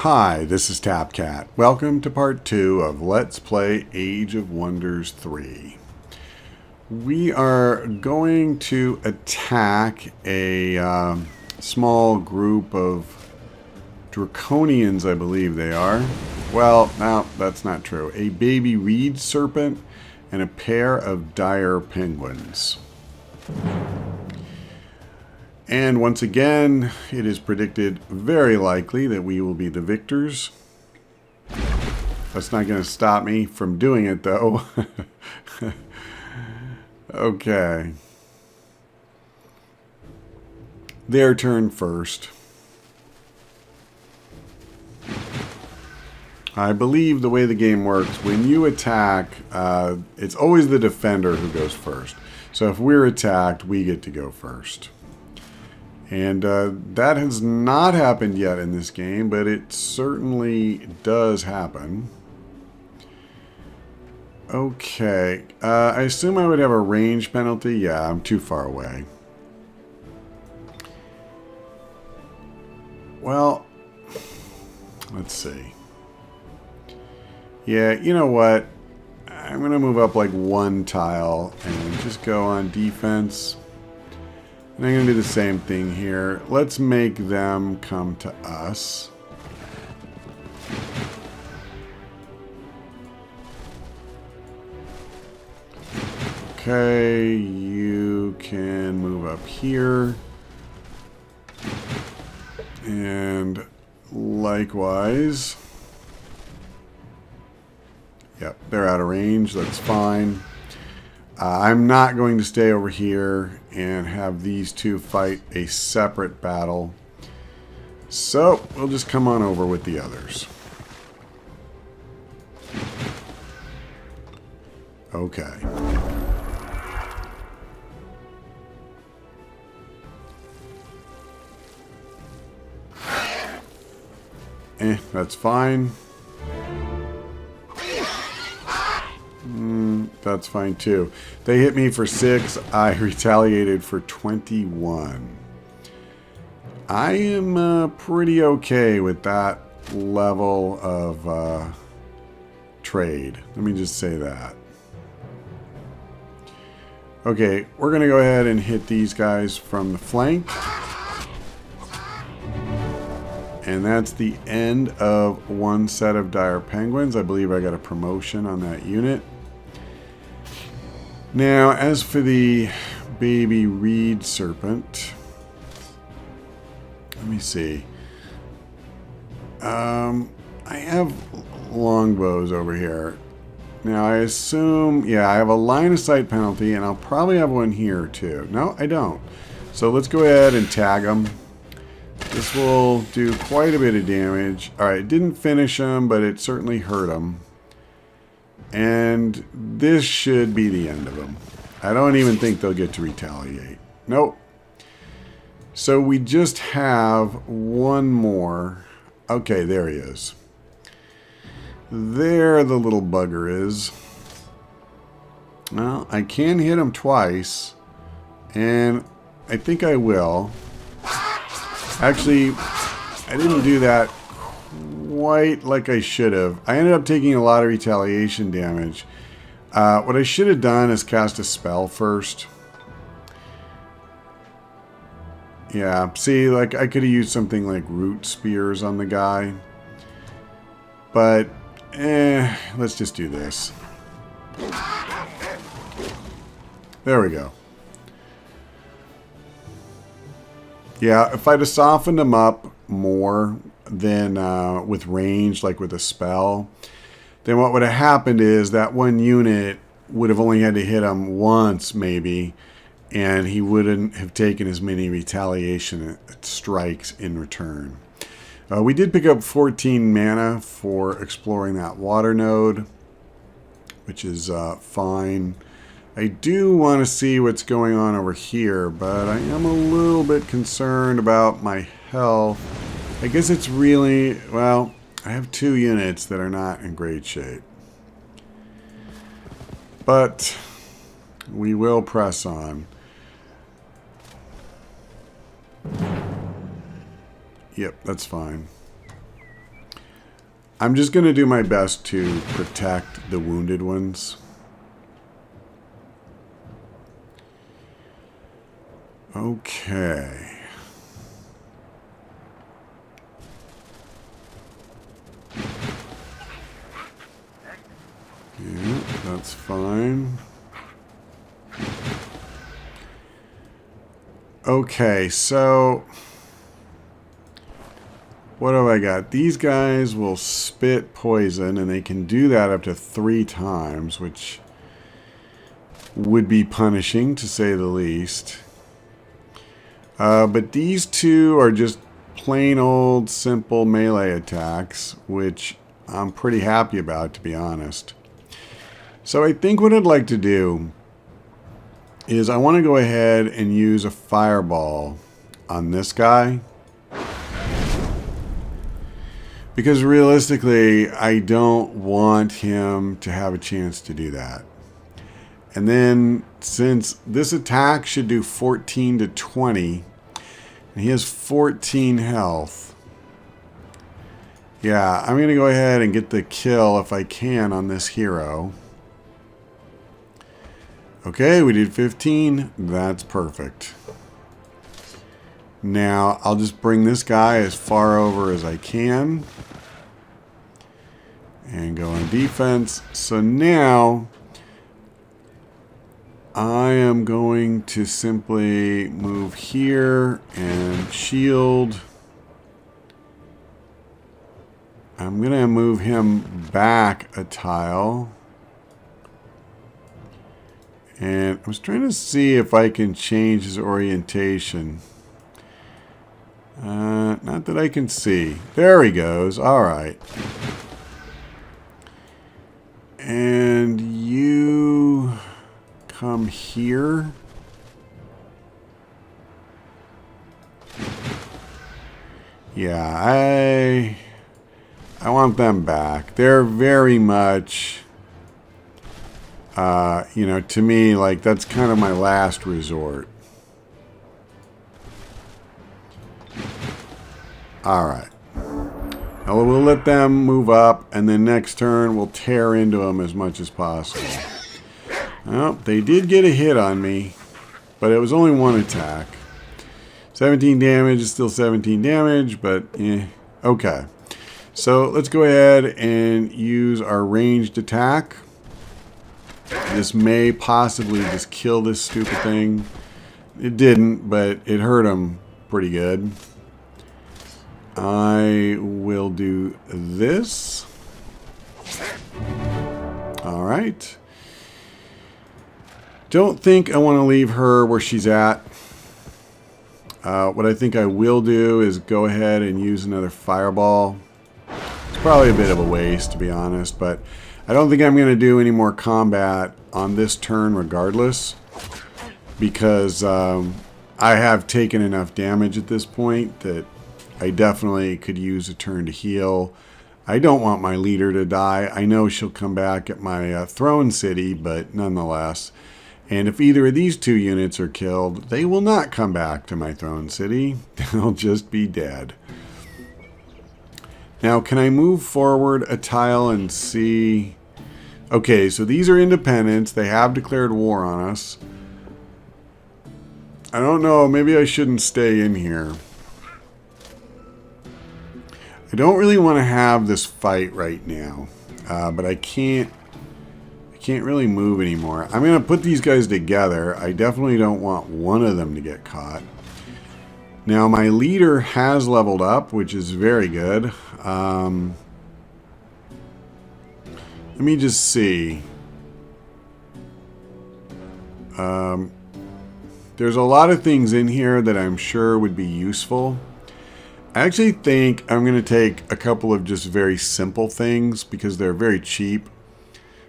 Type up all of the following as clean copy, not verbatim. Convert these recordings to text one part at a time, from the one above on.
Hi, this is TapCat. Welcome to part 2 of Let's Play Age of Wonders 3. We are going to attack a small group of Draconians, I believe they are. Well, no, that's not true. A baby reed serpent and a pair of dire penguins. And once again, it is predicted very likely that we will be the victors. That's not going to stop me from doing it, though. Okay. Their turn first. I believe the way the game works, when you attack, it's always the defender who goes first. So if we're attacked, we get to go first. And that has not happened yet in this game, but it certainly does happen. Okay. I assume I would have a range penalty. Yeah, I'm too far away. Well, let's see. Yeah, you know what? I'm going to move up like one tile and just go on defense. And I'm going to do the same thing here. Let's make them come to us. Okay, you can move up here. And likewise. Yep, they're out of range. That's fine. I'm not going to stay over here and have these two fight a separate battle. So, we'll just come on over with the others. Okay. That's fine. That's fine too. They hit me for 6. I retaliated for 21. I am pretty okay with that level of trade. Let me just say that. Okay, we're going to go ahead and hit these guys from the flank. And that's the end of one set of dire penguins. I believe I got a promotion on that unit. Now, as for the baby reed serpent, let me see. I have longbows over here. Now, I assume, yeah, I have a line of sight penalty, and I'll probably have one here too. No, I don't. So let's go ahead and tag them. This will do quite a bit of damage. Alright, it didn't finish them, but it certainly hurt them. And this should be the end of them. I don't even think they'll get to retaliate. Nope. So we just have one more. Okay, there he is. There the little bugger is. Well, I can hit him twice. And I think I will. Actually, I didn't do that quite like I should have. I ended up taking a lot of retaliation damage. What I should have done is cast a spell first. Yeah, see, like I could have used something like root spears on the guy. But, let's just do this. There we go. Yeah, if I'd have softened him up more than with range, like with a spell, then what would have happened is that one unit would have only had to hit him once, maybe, and he wouldn't have taken as many retaliation strikes in return. We did pick up 14 mana for exploring that water node, which is fine. I do want to see what's going on over here, but I am a little bit concerned about my health. I guess it's really, well, I have 2 units that are not in great shape. But we will press on. Yep, that's fine. I'm just going to do my best to protect the wounded ones. Okay. Yeah, that's fine. Okay, so what have I got? These guys will spit poison, and they can do that up to 3 times, which would be punishing, to say the least. But these two are just plain old simple melee attacks, which I'm pretty happy about, to be honest. So I think what I'd like to do is I want to go ahead and use a fireball on this guy. Because realistically, I don't want him to have a chance to do that. And then, since this attack should do 14 to 20, and he has 14 health. Yeah, I'm going to go ahead and get the kill if I can on this hero. Okay, we did 15. That's perfect. Now, I'll just bring this guy as far over as I can. And go on defense. So now, I am going to simply move here and shield. I'm going to move him back a tile. And I was trying to see if I can change his orientation. Not that I can see. There he goes. All right. And you come here. Yeah, I want them back. They're very much, you know, to me, like, that's kind of my last resort. All right. Now we'll let them move up, and then next turn we'll tear into them as much as possible. Well, they did get a hit on me, but it was only one attack. 17 damage is still 17 damage, but okay. So let's go ahead and use our ranged attack. This may possibly just kill this stupid thing. It didn't, but it hurt him pretty good. I will do this. All right. Don't think I want to leave her where she's at. What I think I will do is go ahead and use another fireball. It's probably a bit of a waste, to be honest, but I don't think I'm going to do any more combat on this turn regardless, because I have taken enough damage at this point that I definitely could use a turn to heal. I don't want my leader to die. I know she'll come back at my throne city, but nonetheless. And if either of these two units are killed, they will not come back to my throne city. They'll just be dead. Now, can I move forward a tile and see? Okay, so these are independents. They have declared war on us. I don't know. Maybe I shouldn't stay in here. I don't really want to have this fight right now, but I can't really move anymore. I'm going to put these guys together. I definitely don't want one of them to get caught. Now, my leader has leveled up, which is very good. Let me just see. There's a lot of things in here that I'm sure would be useful. I actually think I'm going to take a couple of just very simple things because they're very cheap.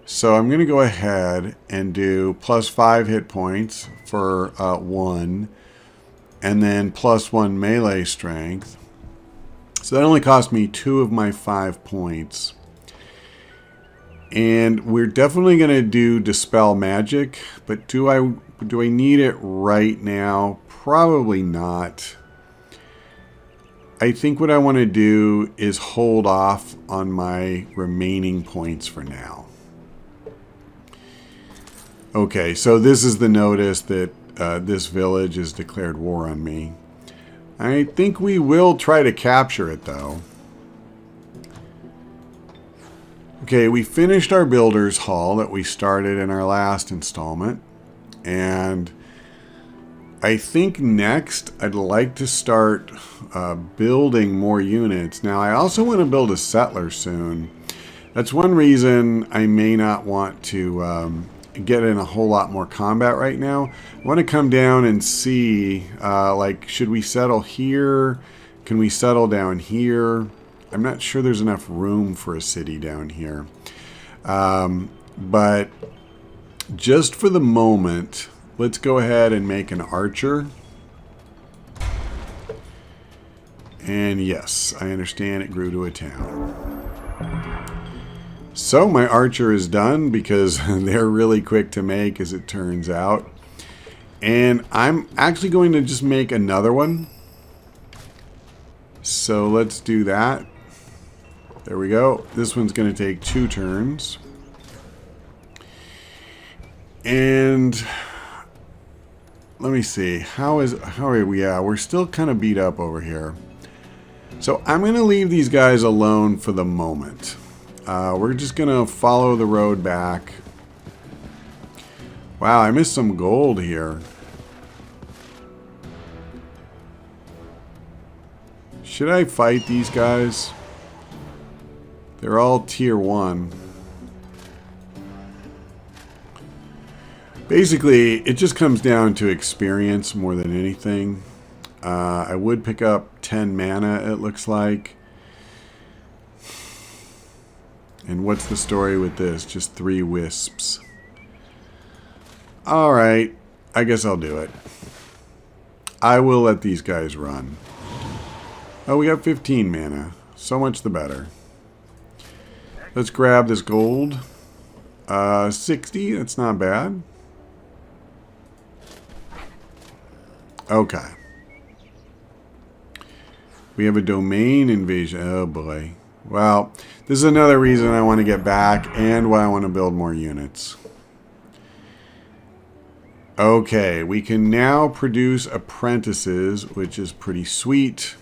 So I'm going to go ahead and do +5 hit points for 1, and then +1 melee strength. So that only cost me 2 of my 5 points. And we're definitely going to do Dispel Magic, but do I need it right now? Probably not. I think what I want to do is hold off on my remaining points for now. Okay, so this is the notice that this village has declared war on me. I think we will try to capture it, though. Okay, we finished our builder's hall that we started in our last installment. And I think next I'd like to start building more units. Now, I also want to build a settler soon. That's one reason I may not want to get in a whole lot more combat right now. I want to come down and see, like, should we settle here? Can we settle down here? I'm not sure there's enough room for a city down here. But just for the moment, let's go ahead and make an archer. And yes, I understand it grew to a town. So my archer is done because they're really quick to make, as it turns out. And I'm actually going to just make another one. So let's do that. There we go. This one's going to take 2 turns. And let me see. How are we? Yeah, we're still kind of beat up over here. So I'm going to leave these guys alone for the moment. We're just going to follow the road back. Wow, I missed some gold here. Should I fight these guys? They're all tier 1. Basically, it just comes down to experience more than anything. I would pick up 10 mana, it looks like. And what's the story with this? Just 3 wisps. Alright, I guess I'll do it. I will let these guys run. Oh, we got 15 mana. So much the better. Let's grab this gold. 60, that's not bad. Okay. We have a domain invasion. Oh boy. Well, this is another reason I want to get back and why I want to build more units. Okay, we can now produce apprentices, which is pretty sweet.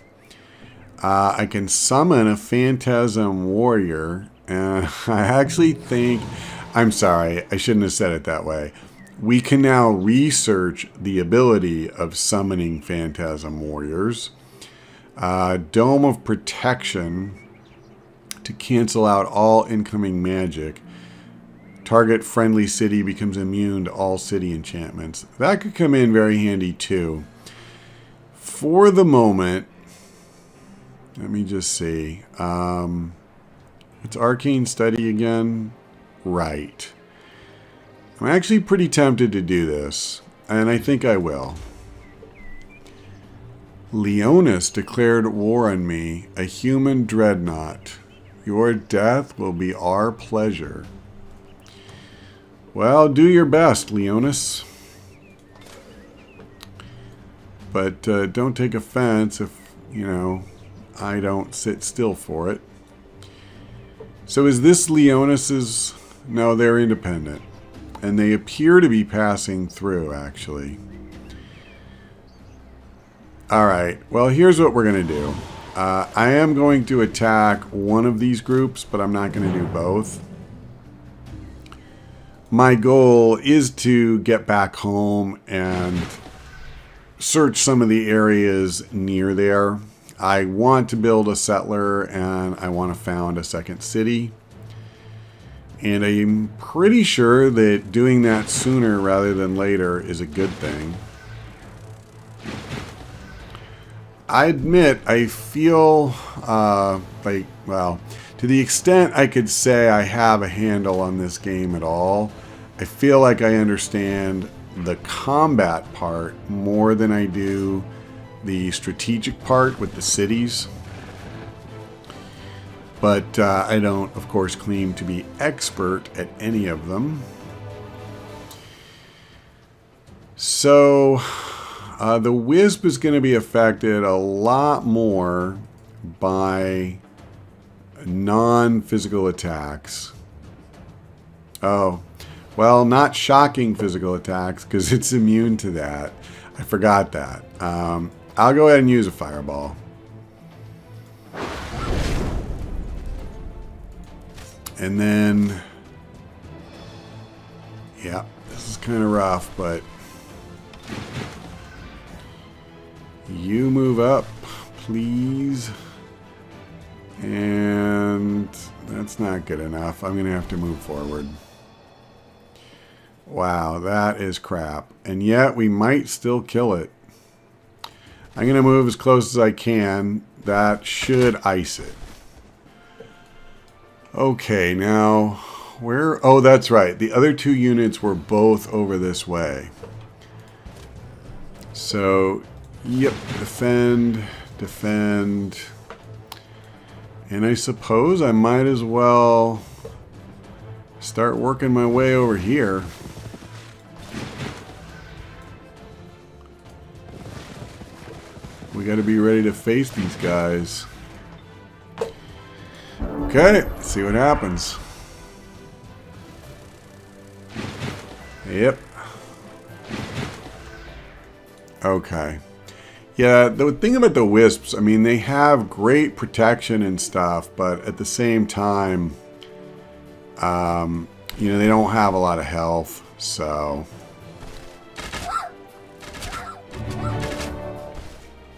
I can summon a phantasm warrior. And I actually think, I'm sorry, I shouldn't have said it that way. We can now research the ability of summoning phantasm warriors. Dome of Protection to cancel out all incoming magic. Target friendly city becomes immune to all city enchantments. That could come in very handy too. For the moment, let me just see. It's Arcane Study again. Right. I'm actually pretty tempted to do this, and I think I will. Leonis declared war on me, a human dreadnought. Your death will be our pleasure. Well, do your best, Leonis. But don't take offense if, you know, I don't sit still for it. So is this Leonis's? No, they're independent. And they appear to be passing through, actually. Alright, well, here's what we're going to do. I am going to attack one of these groups, but I'm not going to do both. My goal is to get back home and search some of the areas near there. I want to build a settler, and I want to found a second city. And I'm pretty sure that doing that sooner rather than later is a good thing. I admit, I feel like, well, to the extent I could say I have a handle on this game at all, I feel like I understand the combat part more than I do the strategic part with the cities. But I don't, of course, claim to be expert at any of them. So the wisp is going to be affected a lot more by non-physical attacks. Oh, well, not shocking physical attacks because it's immune to that. I forgot that. I'll go ahead and use a fireball. And then, yeah, this is kind of rough, but you move up, please. And that's not good enough. I'm going to have to move forward. Wow, that is crap. And yet we might still kill it. I'm going to move as close as I can. That should ice it. Okay, now where? Oh, that's right. The other two units were both over this way. So, yep, defend, defend. And I suppose I might as well start working my way over here. We got to be ready to face these guys. Okay, let's see what happens. Yep. Okay. Yeah, the thing about the wisps, I mean, they have great protection and stuff, but at the same time, you know, they don't have a lot of health, so.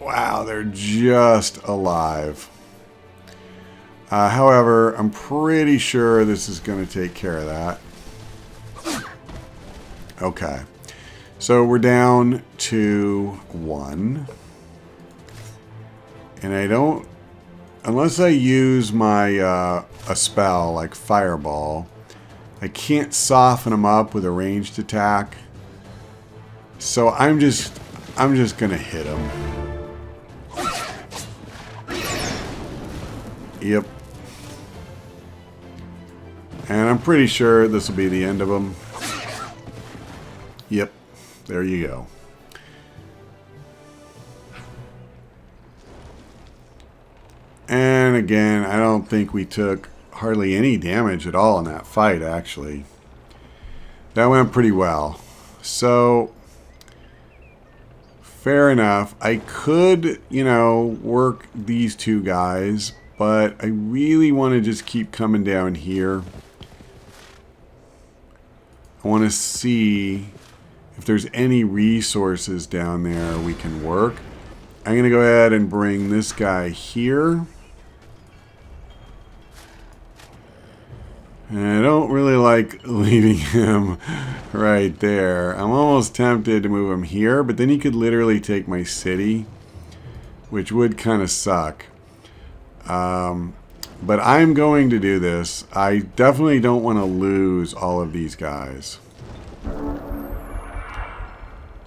Wow, they're just alive. However, I'm pretty sure this is going to take care of that. Okay. So we're down to 1. And I don't... Unless I use my a spell like Fireball, I can't soften them up with a ranged attack. So I'm just going to hit them. Yep. And I'm pretty sure this will be the end of them. Yep. There you go. And again, I don't think we took hardly any damage at all in that fight, actually. That went pretty well. So, fair enough. I could, you know, work these two guys, but I really want to just keep coming down here. I want to see if there's any resources down there we can work. I'm going to go ahead and bring this guy here. And I don't really like leaving him right there. I'm almost tempted to move him here, but then he could literally take my city, which would kind of suck. But I'm going to do this. I definitely don't want to lose all of these guys.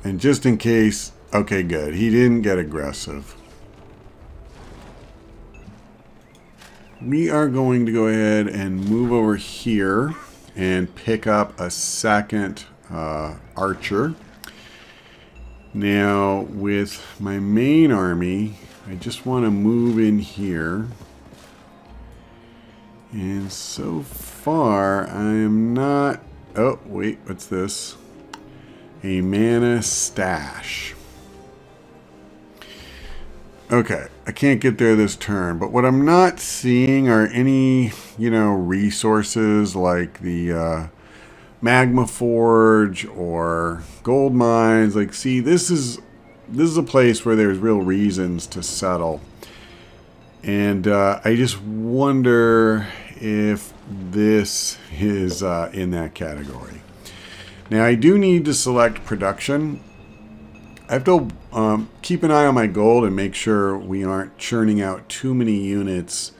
And just in case... Okay, good. He didn't get aggressive. We are going to go ahead and move over here and pick up a second archer. Now, with my main army, I just want to move in here. And so far, I am not... Oh, wait, what's this? A mana stash. Okay, I can't get there this turn, but what I'm not seeing are any, you know, resources like the magma forge or gold mines. Like, see, this is a place where there's real reasons to settle. And I just wonder if this is in that category. Now, I do need to select production. I have to keep an eye on my gold and make sure we aren't churning out too many units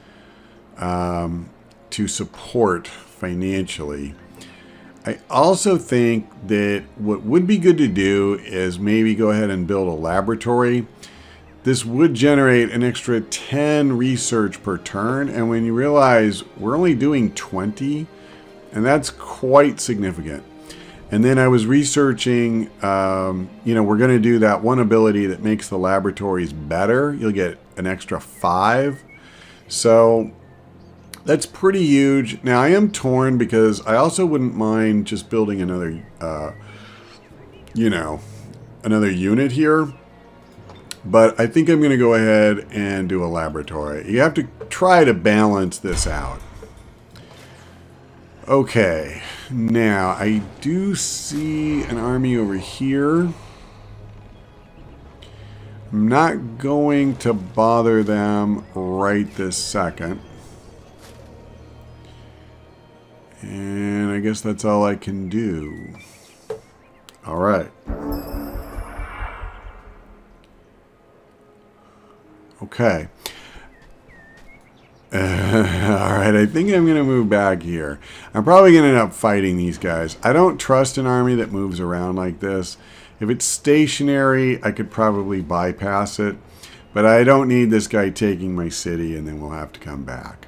to support financially. I also think that what would be good to do is maybe go ahead and build a laboratory. This would generate an extra 10 research per turn, and when you realize we're only doing 20, and that's quite significant. And then I was researching, you know, we're going to do that one ability that makes the laboratories better. You'll get an extra 5. So that's pretty huge. Now I am torn because I also wouldn't mind just building another, another unit here. But I think I'm going to go ahead and do a laboratory. You have to try to balance this out. Okay, now I do see an army over here. I'm not going to bother them right this second. And I guess that's all I can do. All right. Okay. All right, I think I'm going to move back here. I'm probably going to end up fighting these guys. I don't trust an army that moves around like this. If it's stationary, I could probably bypass it. But I don't need this guy taking my city, and then we'll have to come back.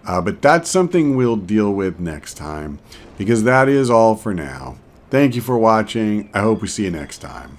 But that's something we'll deal with next time, because that is all for now. Thank you for watching. I hope we see you next time.